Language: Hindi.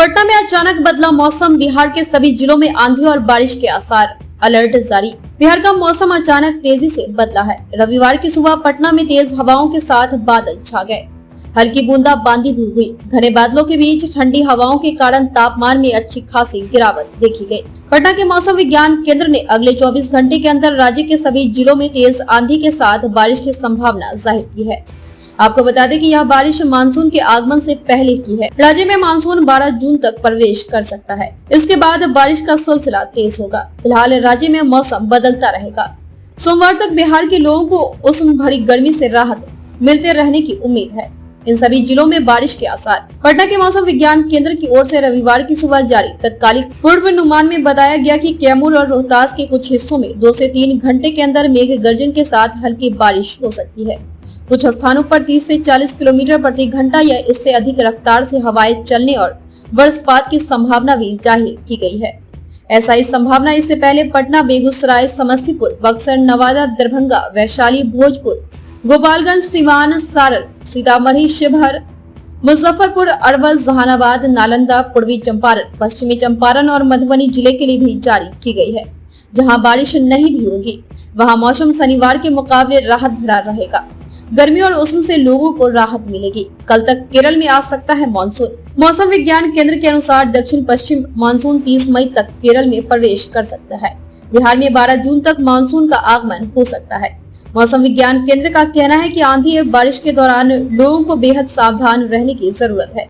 पटना में अचानक बदला मौसम, बिहार के सभी जिलों में आंधी और बारिश के आसार, अलर्ट जारी। बिहार का मौसम अचानक तेजी से बदला है। रविवार की सुबह पटना में तेज हवाओं के साथ बादल छा गए, हल्की बूंदाबांदी भी हुई। घने बादलों के बीच ठंडी हवाओं के कारण तापमान में अच्छी खासी गिरावट देखी गई। पटना के मौसम विज्ञान केंद्र ने अगले 24 घंटे के अंदर राज्य के सभी जिलों में तेज आंधी के साथ बारिश की संभावना जाहिर की है। आपको बता दें कि यह बारिश मानसून के आगमन से पहले की है। राज्य में मानसून 12 जून तक प्रवेश कर सकता है। इसके बाद बारिश का सिलसिला तेज होगा। फिलहाल राज्य में मौसम बदलता रहेगा। सोमवार तक बिहार के लोगों को उष्ण भरी गर्मी से राहत मिलते रहने की उम्मीद है। इन सभी जिलों में बारिश के आसार। पटना के मौसम विज्ञान केंद्र की ओर से रविवार की सुबह जारी तत्कालिक पूर्वानुमान में बताया गया कि कैमूर और रोहतास के कुछ हिस्सों में 2 से 3 घंटे के अंदर मेघ गर्जन के साथ हल्की बारिश हो सकती है। कुछ स्थानों पर 30 से 40 किलोमीटर प्रति घंटा या इससे अधिक रफ्तार से हवाएं चलने और वज्रपात की संभावना भी जाहिर की गई है। ऐसा ही संभावना इससे पहले पटना, बेगूसराय, समस्तीपुर, बक्सर, नवादा, दरभंगा, वैशाली, भोजपुर, गोपालगंज, सीवान, सारण, सीतामढ़ी, शिवहर, मुजफ्फरपुर, अरवल, जहानाबाद, नालंदा, पूर्वी चंपारण, पश्चिमी चंपारण और मधुबनी जिले के लिए भी जारी की गई है। जहां बारिश नहीं भी होगी, वहां मौसम शनिवार के मुकाबले राहत भरा रहेगा। गर्मी और उष्ण से लोगों को राहत मिलेगी। कल तक केरल में आ सकता है मानसून। मौसम विज्ञान केंद्र के अनुसार दक्षिण पश्चिम मानसून 30 मई तक केरल में प्रवेश कर सकता है। बिहार में 12 जून तक मानसून का आगमन हो सकता है। मौसम विज्ञान केंद्र का कहना है कि आंधी और बारिश के दौरान लोगों को बेहद सावधान रहने की जरूरत है।